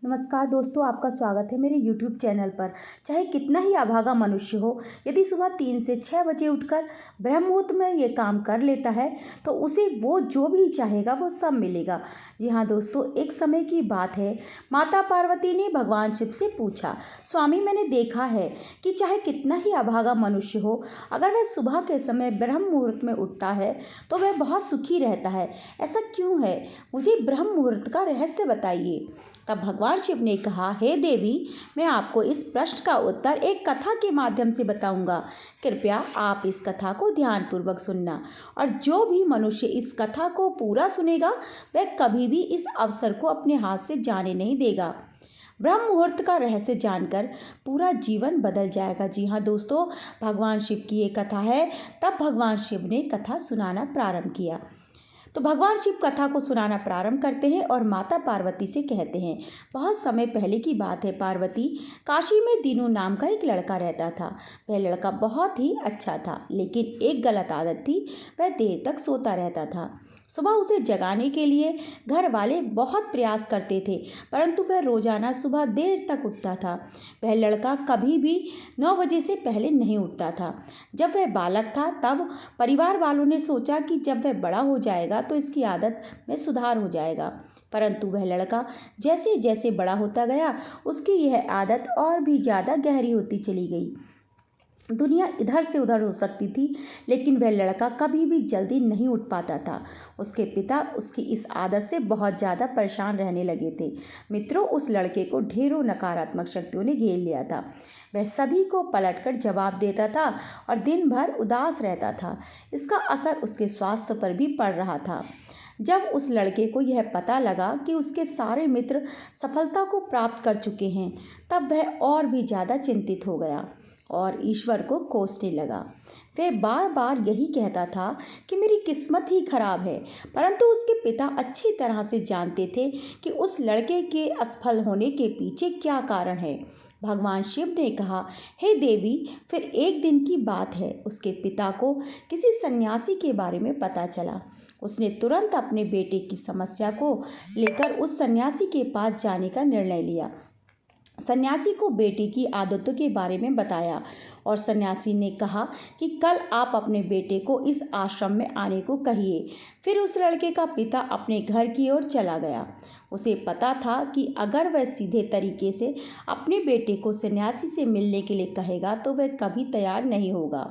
नमस्कार दोस्तों, आपका स्वागत है मेरे YouTube चैनल पर। चाहे कितना ही अभागा मनुष्य हो, यदि सुबह 3 से 6 बजे उठकर ब्रह्म मुहूर्त में ये काम कर लेता है तो उसे वो जो भी चाहेगा वो सब मिलेगा। जी हाँ दोस्तों, एक समय की बात है, माता पार्वती ने भगवान शिव से पूछा, स्वामी मैंने देखा है कि चाहे कितना ही अभागा मनुष्य हो, अगर वह सुबह के समय ब्रह्म मुहूर्त में उठता है तो वह बहुत सुखी रहता है। ऐसा क्यों है? मुझे ब्रह्म मुहूर्त का रहस्य बताइए। तब भगवान शिव ने कहा, हे देवी, मैं आपको इस प्रश्न का उत्तर एक कथा के माध्यम से बताऊंगा। कृपया आप इस कथा को ध्यानपूर्वक सुनना, और जो भी मनुष्य इस कथा को पूरा सुनेगा वह कभी भी इस अवसर को अपने हाथ से जाने नहीं देगा। ब्रह्म मुहूर्त का रहस्य जानकर पूरा जीवन बदल जाएगा। जी हाँ दोस्तों, भगवान शिव की ये कथा है। तब भगवान शिव ने कथा सुनाना प्रारंभ किया। तो भगवान शिव कथा को सुनाना प्रारंभ करते हैं और माता पार्वती से कहते हैं, बहुत समय पहले की बात है पार्वती, काशी में दीनू नाम का एक लड़का रहता था। वह लड़का बहुत ही अच्छा था, लेकिन एक गलत आदत थी, वह देर तक सोता रहता था। सुबह उसे जगाने के लिए घर वाले बहुत प्रयास करते थे, परंतु वह रोजाना सुबह देर तक उठता था। वह लड़का कभी भी 9 बजे से पहले नहीं उठता था। जब वह बालक था तब परिवार वालों ने सोचा कि जब वह बड़ा हो जाएगा तो इसकी आदत में सुधार हो जाएगा, परंतु वह लड़का जैसे जैसे बड़ा होता गया उसकी यह आदत और भी ज़्यादा गहरी होती चली गई। दुनिया इधर से उधर हो सकती थी, लेकिन वह लड़का कभी भी जल्दी नहीं उठ पाता था। उसके पिता उसकी इस आदत से बहुत ज़्यादा परेशान रहने लगे थे। मित्रों, उस लड़के को ढेरों नकारात्मक शक्तियों ने घेर लिया था। वह सभी को पलटकर जवाब देता था और दिन भर उदास रहता था। इसका असर उसके स्वास्थ्य पर भी पड़ रहा था। जब उस लड़के को यह पता लगा कि उसके सारे मित्र सफलता को प्राप्त कर चुके हैं, तब वह और भी ज़्यादा चिंतित हो गया और ईश्वर को कोसने लगा। वह बार बार यही कहता था कि मेरी किस्मत ही खराब है, परंतु उसके पिता अच्छी तरह से जानते थे कि उस लड़के के असफल होने के पीछे क्या कारण है। भगवान शिव ने कहा, हे देवी, फिर एक दिन की बात है, उसके पिता को किसी सन्यासी के बारे में पता चला। उसने तुरंत अपने बेटे की समस्या को लेकर उस सन्यासी के पास जाने का निर्णय लिया। सन्यासी को बेटे की आदतों के बारे में बताया और सन्यासी ने कहा कि कल आप अपने बेटे को इस आश्रम में आने को कहिए। फिर उस लड़के का पिता अपने घर की ओर चला गया। उसे पता था कि अगर वह सीधे तरीके से अपने बेटे को सन्यासी से मिलने के लिए कहेगा तो वह कभी तैयार नहीं होगा।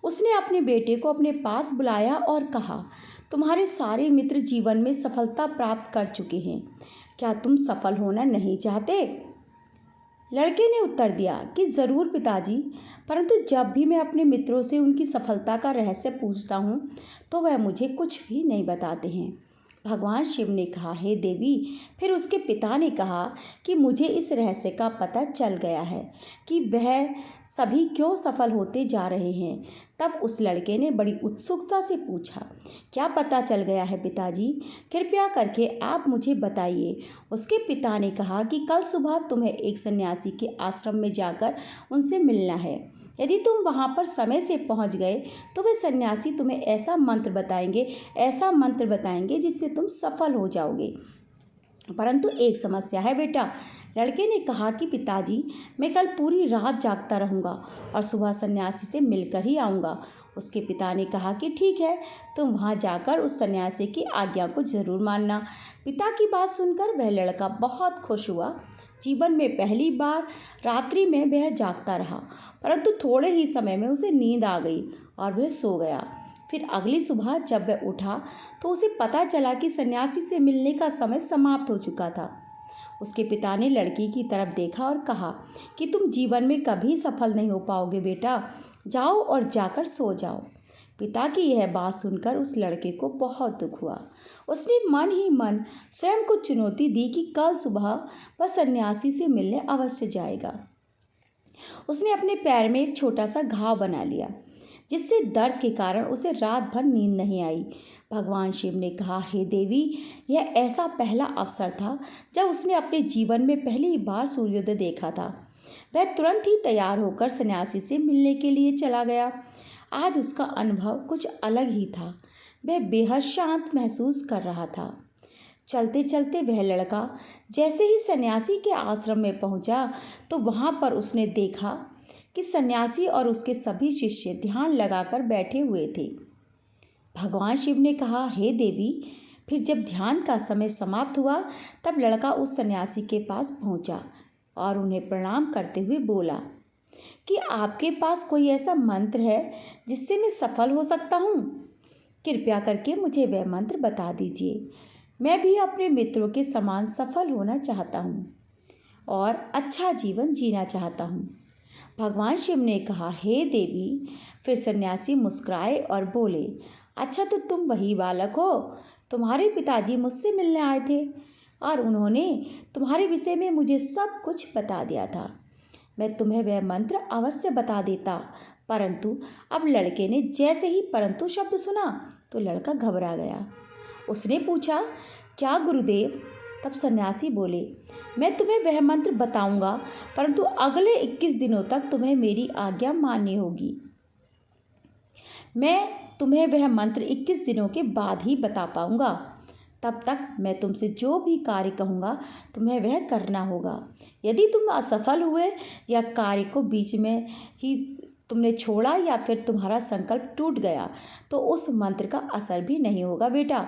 उसने अपने बेटे को अपने पास बुलाया और कहा, तुम्हारे सारे मित्र जीवन में सफलता प्राप्त कर चुके हैं, क्या तुम सफल होना नहीं चाहते? लड़के ने उत्तर दिया कि ज़रूर पिताजी, परंतु जब भी मैं अपने मित्रों से उनकी सफलता का रहस्य पूछता हूँ तो वह मुझे कुछ भी नहीं बताते हैं। भगवान शिव ने कहा, हे देवी, फिर उसके पिता ने कहा कि मुझे इस रहस्य का पता चल गया है कि वह सभी क्यों सफल होते जा रहे हैं। तब उस लड़के ने बड़ी उत्सुकता से पूछा, क्या पता चल गया है पिताजी? कृपया करके आप मुझे बताइए। उसके पिता ने कहा कि कल सुबह तुम्हें एक सन्यासी के आश्रम में जाकर उनसे मिलना है। यदि तुम वहाँ पर समय से पहुँच गए तो वे सन्यासी तुम्हें ऐसा मंत्र बताएंगे जिससे तुम सफल हो जाओगे। परंतु एक समस्या है बेटा। लड़के ने कहा कि पिताजी, मैं कल पूरी रात जागता रहूँगा और सुबह सन्यासी से मिलकर ही आऊँगा। उसके पिता ने कहा कि ठीक है, तुम वहाँ जाकर उस सन्यासी की आज्ञा को जरूर मानना। पिता की बात सुनकर वह लड़का बहुत खुश हुआ। जीवन में पहली बार रात्रि में वह जागता रहा, परंतु थोड़े ही समय में उसे नींद आ गई और वह सो गया। फिर अगली सुबह जब वह उठा तो उसे पता चला कि सन्यासी से मिलने का समय समाप्त हो चुका था। उसके पिता ने लड़की की तरफ देखा और कहा कि तुम जीवन में कभी सफल नहीं हो पाओगे बेटा, जाओ और जाकर सो जाओ। पिता की यह बात सुनकर उस लड़के को बहुत दुख हुआ। उसने मन ही मन स्वयं को चुनौती दी कि कल सुबह वह सन्यासी से मिलने अवश्य जाएगा। उसने अपने पैर में एक छोटा सा घाव बना लिया, जिससे दर्द के कारण उसे रात भर नींद नहीं आई। भगवान शिव ने कहा, हे देवी, यह ऐसा पहला अवसर था जब उसने अपने जीवन में पहली बार सूर्योदय देखा था। वह तुरंत ही तैयार होकर सन्यासी से मिलने के लिए चला गया। आज उसका अनुभव कुछ अलग ही था। वह बेहद शांत महसूस कर रहा था। चलते चलते वह लड़का जैसे ही सन्यासी के आश्रम में पहुंचा तो वहां पर उसने देखा कि सन्यासी और उसके सभी शिष्य ध्यान लगाकर बैठे हुए थे। भगवान शिव ने कहा, हे देवी। फिर जब ध्यान का समय समाप्त हुआ तब लड़का उस सन्यासी के पास पहुंचा और उन्हें प्रणाम करते हुए बोला कि आपके पास कोई ऐसा मंत्र है जिससे मैं सफल हो सकता हूँ? कृपया करके मुझे वह मंत्र बता दीजिए। मैं भी अपने मित्रों के समान सफल होना चाहता हूँ और अच्छा जीवन जीना चाहता हूँ। भगवान शिव ने कहा, हे देवी। फिर सन्यासी मुस्कुराए और बोले, अच्छा तो तुम वही बालक हो। तुम्हारे पिताजी मुझसे मिलने आए थे और उन्होंने तुम्हारे विषय में मुझे सब कुछ बता दिया था। मैं तुम्हें वह मंत्र अवश्य बता देता, परंतु अब लड़के ने जैसे ही परंतु शब्द सुना तो लड़का घबरा गया। उसने पूछा, क्या गुरुदेव? तब सन्यासी बोले, मैं तुम्हें वह मंत्र बताऊंगा, परंतु अगले 21 दिनों तक तुम्हें मेरी आज्ञा माननी होगी। मैं तुम्हें वह मंत्र 21 दिनों के बाद ही बता पाऊंगा। तब तक मैं तुमसे जो भी कार्य कहूँगा तुम्हें वह करना होगा। यदि तुम असफल हुए या कार्य को बीच में ही तुमने छोड़ा या फिर तुम्हारा संकल्प टूट गया तो उस मंत्र का असर भी नहीं होगा बेटा।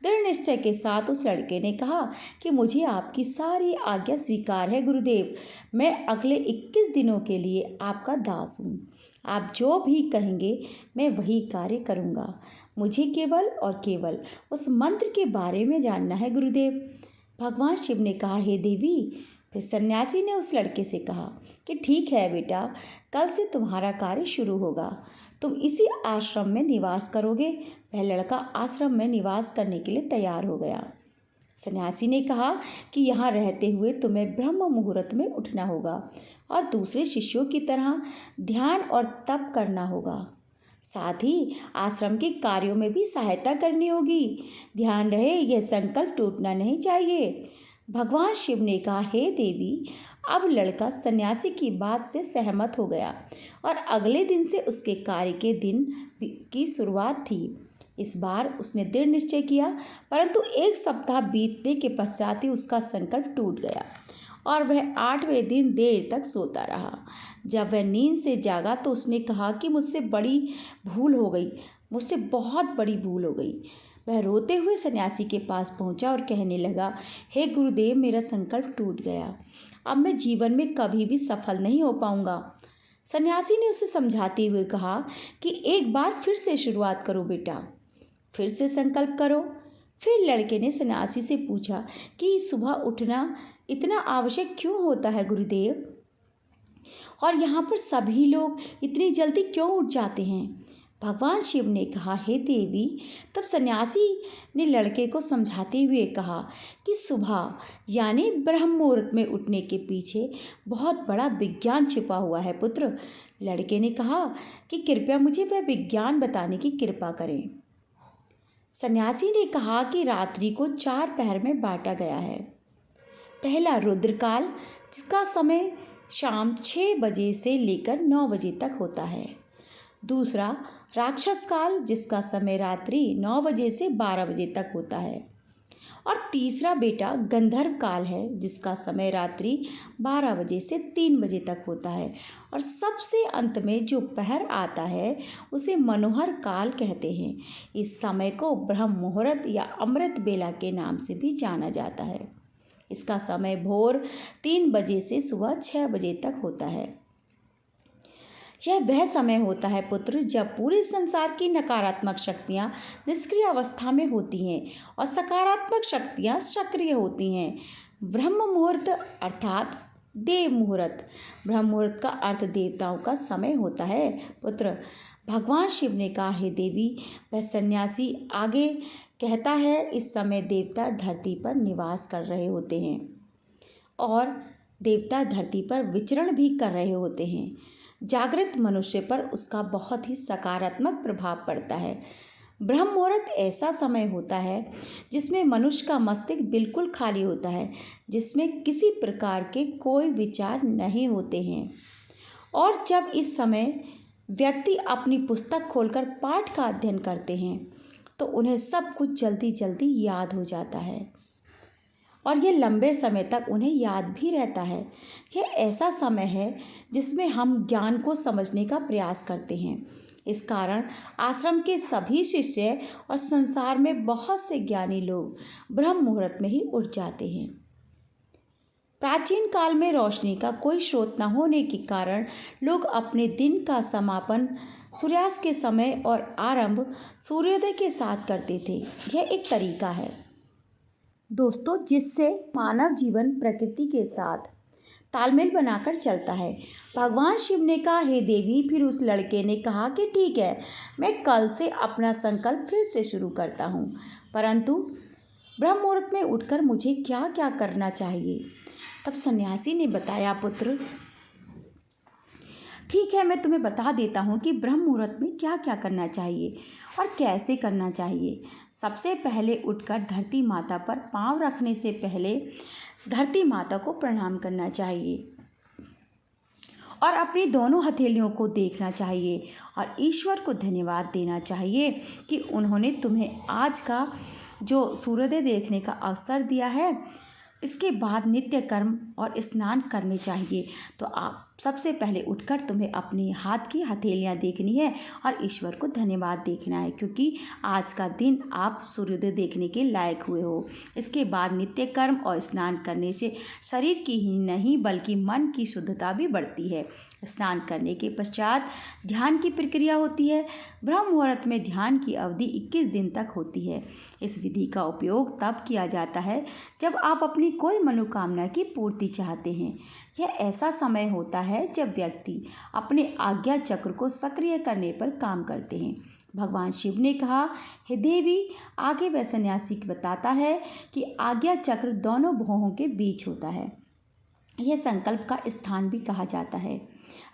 दृढ़ निश्चय के साथ उस लड़के ने कहा कि मुझे आपकी सारी आज्ञा स्वीकार है गुरुदेव। मैं अगले 21 दिनों के लिए आपका दास हूँ। आप जो भी कहेंगे मैं वही कार्य करूँगा। मुझे केवल और केवल उस मंत्र के बारे में जानना है गुरुदेव। भगवान शिव ने कहा, हे देवी। फिर सन्यासी ने उस लड़के से कहा कि ठीक है बेटा, कल से तुम्हारा कार्य शुरू होगा। तुम इसी आश्रम में निवास करोगे। वह लड़का आश्रम में निवास करने के लिए तैयार हो गया। सन्यासी ने कहा कि यहाँ रहते हुए तुम्हें ब्रह्म मुहूर्त में उठना होगा और दूसरे शिष्यों की तरह ध्यान और तप करना होगा। साथ ही आश्रम के कार्यों में भी सहायता करनी होगी। ध्यान रहे, यह संकल्प टूटना नहीं चाहिए। भगवान शिव ने कहा, हे देवी। अब लड़का सन्यासी की बात से सहमत हो गया और अगले दिन से उसके कार्य के दिन की शुरुआत थी। इस बार उसने दृढ़ निश्चय किया, परंतु 1 सप्ताह बीतने के पश्चात ही उसका संकल्प टूट गया और वह 8वें दिन देर तक सोता रहा। जब वह नींद से जागा तो उसने कहा कि मुझसे बड़ी भूल हो गई, मुझसे बहुत बड़ी भूल हो गई। वह रोते हुए सन्यासी के पास पहुंचा और कहने लगा, हे गुरुदेव, मेरा संकल्प टूट गया। अब मैं जीवन में कभी भी सफल नहीं हो पाऊंगा। सन्यासी ने उसे समझाते हुए कहा कि एक बार फिर से शुरुआत करो बेटा, फिर से संकल्प करो। फिर लड़के ने सन्यासी से पूछा कि सुबह उठना इतना आवश्यक क्यों होता है गुरुदेव, और यहाँ पर सभी लोग इतनी जल्दी क्यों उठ जाते हैं? भगवान शिव ने कहा, हे देवी। तब सन्यासी ने लड़के को समझाते हुए कहा कि सुबह यानी ब्रह्म मुहूर्त में उठने के पीछे बहुत बड़ा विज्ञान छिपा हुआ है पुत्र। लड़के ने कहा कि कृपया मुझे वह विज्ञान बताने की कृपा करें। सन्यासी ने कहा कि रात्रि को 4 पहर में बांटा गया है। पहला रुद्रकाल, जिसका समय शाम 6 बजे से लेकर 9 बजे तक होता है। दूसरा राक्षस काल, जिसका समय रात्रि 9 बजे से 12 बजे तक होता है। और तीसरा बेटा गंधर्व काल है, जिसका समय रात्रि 12 बजे से 3 बजे तक होता है। और सबसे अंत में जो पहर आता है उसे मनोहर काल कहते हैं। इस समय को ब्रह्म मुहूर्त या अमृत बेला के नाम से भी जाना जाता है। इसका समय भोर 3 बजे से सुबह 6 बजे तक होता है। यह वह समय होता है पुत्र जब पूरे संसार की नकारात्मक शक्तियाँ निष्क्रिय अवस्था में होती हैं और सकारात्मक शक्तियाँ सक्रिय होती हैं। ब्रह्म मुहूर्त अर्थात देव मुहूर्त। ब्रह्म मुहूर्त का अर्थ देवताओं का समय होता है पुत्र। भगवान शिव ने कहा, हे देवी। वह सन्यासी आगे कहता है, इस समय देवता धरती पर निवास कर रहे होते हैं और देवता धरती पर विचरण भी कर रहे होते हैं। जागृत मनुष्य पर उसका बहुत ही सकारात्मक प्रभाव पड़ता है। ब्रह्म मुहूर्त ऐसा समय होता है जिसमें मनुष्य का मस्तिष्क बिल्कुल खाली होता है, जिसमें किसी प्रकार के कोई विचार नहीं होते हैं। और जब इस समय व्यक्ति अपनी पुस्तक खोलकर पाठ का अध्ययन करते हैं तो उन्हें सब कुछ जल्दी जल्दी याद हो जाता है। और ये लंबे समय तक उन्हें याद भी रहता है। यह ऐसा समय है जिसमें हम ज्ञान को समझने का प्रयास करते हैं। इस कारण आश्रम के सभी शिष्य और संसार में बहुत से ज्ञानी लोग ब्रह्म मुहूर्त में ही उठ जाते हैं। प्राचीन काल में रोशनी का कोई स्रोत न होने के कारण लोग अपने दिन का समापन सूर्यास्त के समय और आरंभ सूर्योदय के साथ करते थे। यह एक तरीका है दोस्तों जिससे मानव जीवन प्रकृति के साथ तालमेल बनाकर चलता है। भगवान शिव ने कहा, हे देवी। फिर उस लड़के ने कहा कि ठीक है, मैं कल से अपना संकल्प फिर से शुरू करता हूँ, परंतु ब्रह्म मुहूर्त में उठकर मुझे क्या क्या करना चाहिए। तब सन्यासी ने बताया, पुत्र ठीक है, मैं तुम्हें बता देता हूँ कि ब्रह्म मुहूर्त में क्या क्या करना चाहिए और कैसे करना चाहिए। सबसे पहले उठकर धरती माता पर पाँव रखने से पहले धरती माता को प्रणाम करना चाहिए और अपनी दोनों हथेलियों को देखना चाहिए और ईश्वर को धन्यवाद देना चाहिए कि उन्होंने तुम्हें आज का जो सूर्योदय देखने का अवसर दिया है। इसके बाद नित्य कर्म और स्नान करने चाहिए। तो आप सबसे पहले उठकर तुम्हें अपनी हाथ की हथेलियाँ देखनी है और ईश्वर को धन्यवाद देखना है, क्योंकि आज का दिन आप सूर्योदय देखने के लायक हुए हो। इसके बाद नित्य कर्म और स्नान करने से शरीर की ही नहीं बल्कि मन की शुद्धता भी बढ़ती है। स्नान करने के पश्चात ध्यान की प्रक्रिया होती है। ब्रह्म मुहूर्त में ध्यान की अवधि 21 दिन तक होती है। इस विधि का उपयोग तब किया जाता है जब आप अपनी कोई मनोकामना की पूर्ति चाहते हैं। यह ऐसा समय होता है जब व्यक्ति अपने आज्ञा चक्र को सक्रिय करने पर काम करते हैं। भगवान शिव ने कहा, हे देवी। आगे वह सन्यासी बताता है कि आज्ञा चक्र दोनों भौहों के बीच होता है। यह संकल्प का स्थान भी कहा जाता है।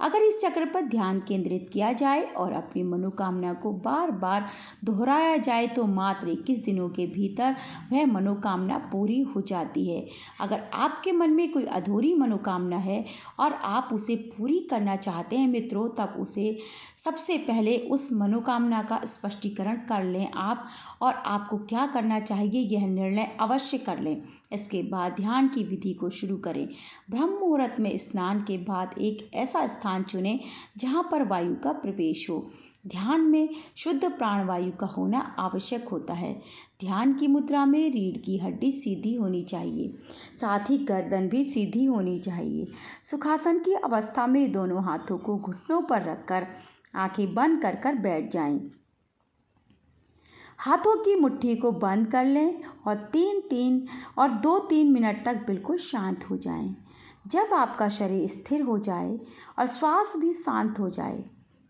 अगर इस चक्र पर ध्यान केंद्रित किया जाए और अपनी मनोकामना को बार बार दोहराया जाए तो मात्र 21 दिनों के भीतर वह मनोकामना पूरी हो जाती है। अगर आपके मन में कोई अधूरी मनोकामना है और आप उसे पूरी करना चाहते हैं मित्रों, तब उसे सबसे पहले उस मनोकामना का स्पष्टीकरण कर लें आप, और आपको क्या करना चाहिए यह निर्णय अवश्य कर लें। इसके बाद ध्यान की विधि को शुरू करें। ब्रह्म मुहूर्त में स्नान के बाद एक ऐसा स्थान चुनें जहाँ पर वायु का प्रवेश हो। ध्यान में शुद्ध प्राणवायु का होना आवश्यक होता है। ध्यान की मुद्रा में रीढ़ की हड्डी सीधी होनी चाहिए, साथ ही गर्दन भी सीधी होनी चाहिए। सुखासन की अवस्था में दोनों हाथों को घुटनों पर रखकर आंखें बंद कर कर बैठ जाएं। हाथों की मुट्ठी को बंद कर लें और 2-3 मिनट तक बिल्कुल शांत हो जाएं। जब आपका शरीर स्थिर हो जाए और श्वास भी शांत हो जाए,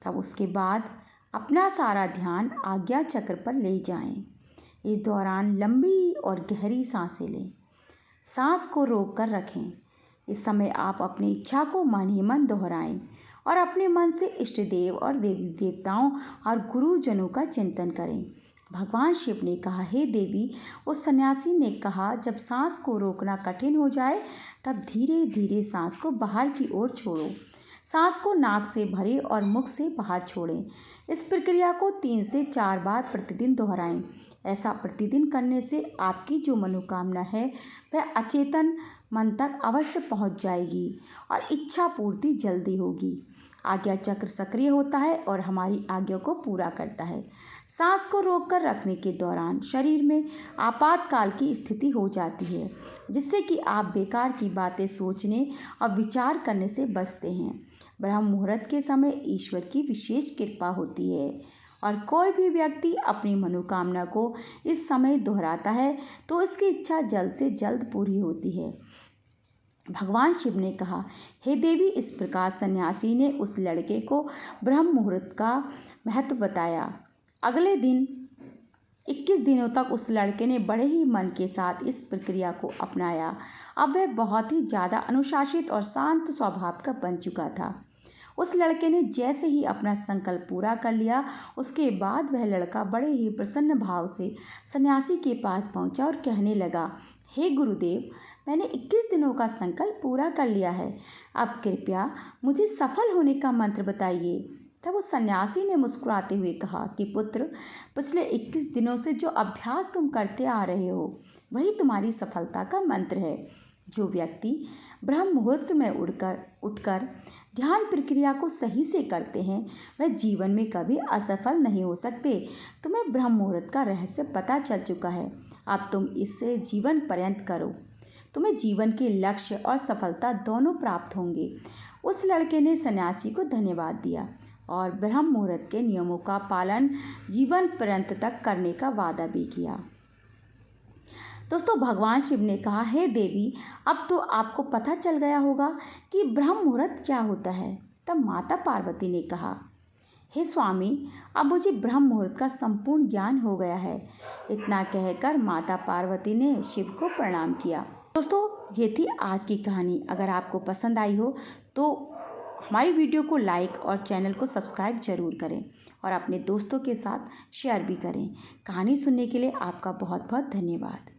तब उसके बाद अपना सारा ध्यान आज्ञा चक्र पर ले जाएं। इस दौरान लंबी और गहरी सांसें लें। सांस को रोक कर रखें। इस समय आप अपनी इच्छा को मन ही मन दोहराएं और अपने मन से इष्ट देव और देवी देवताओं और गुरुजनों का चिंतन करें। भगवान शिव ने कहा, हे देवी। उस सन्यासी ने कहा, जब सांस को रोकना कठिन हो जाए तब धीरे धीरे सांस को बाहर की ओर छोड़ो। सांस को नाक से भरें और मुख से बाहर छोड़ें। इस प्रक्रिया को 3 से 4 बार प्रतिदिन दोहराएं। ऐसा प्रतिदिन करने से आपकी जो मनोकामना है वह अचेतन मन तक अवश्य पहुंच जाएगी और इच्छा पूर्ति जल्दी होगी। आज्ञा चक्र सक्रिय होता है और हमारी आज्ञा को पूरा करता है। सांस को रोककर रखने के दौरान शरीर में आपातकाल की स्थिति हो जाती है, जिससे कि आप बेकार की बातें सोचने और विचार करने से बचते हैं। ब्रह्म मुहूर्त के समय ईश्वर की विशेष कृपा होती है और कोई भी व्यक्ति अपनी मनोकामना को इस समय दोहराता है तो उसकी इच्छा जल्द से जल्द पूरी होती है। भगवान शिव ने कहा, हे देवी। इस प्रकार सन्यासी ने उस लड़के को ब्रह्म मुहूर्त का महत्व बताया। अगले दिन 21 दिनों तक उस लड़के ने बड़े ही मन के साथ इस प्रक्रिया को अपनाया। अब वह बहुत ही ज़्यादा अनुशासित और शांत स्वभाव का बन चुका था। उस लड़के ने जैसे ही अपना संकल्प पूरा कर लिया, उसके बाद वह लड़का बड़े ही प्रसन्न भाव से सन्यासी के पास पहुंचा और कहने लगा, हे गुरुदेव, मैंने 21 दिनों का संकल्प पूरा कर लिया है। अब कृपया मुझे सफल होने का मंत्र बताइए। तब उस सन्यासी ने मुस्कुराते हुए कहा कि पुत्र, पिछले 21 दिनों से जो अभ्यास तुम करते आ रहे हो वही तुम्हारी सफलता का मंत्र है। जो व्यक्ति ब्रह्म मुहूर्त में उठकर ध्यान प्रक्रिया को सही से करते हैं वह जीवन में कभी असफल नहीं हो सकते। तुम्हें ब्रह्म मुहूर्त का रहस्य पता चल चुका है, अब तुम इससे जीवन पर्यंत करो। तुम्हें जीवन के लक्ष्य और सफलता दोनों प्राप्त होंगे। उस लड़के ने सन्यासी को धन्यवाद दिया और ब्रह्म मुहूर्त के नियमों का पालन जीवन पर्यंत तक करने का वादा भी किया। दोस्तों, भगवान शिव ने कहा, हे देवी, अब तो आपको पता चल गया होगा कि ब्रह्म मुहूर्त क्या होता है। तब माता पार्वती ने कहा, हे स्वामी, अब मुझे ब्रह्म मुहूर्त का संपूर्ण ज्ञान हो गया है। इतना कहकर माता पार्वती ने शिव को प्रणाम किया। दोस्तों, ये थी आज की कहानी। अगर आपको पसंद आई हो तो हमारी वीडियो को लाइक और चैनल को सब्सक्राइब जरूर करें और अपने दोस्तों के साथ शेयर भी करें। कहानी सुनने के लिए आपका बहुत बहुत धन्यवाद।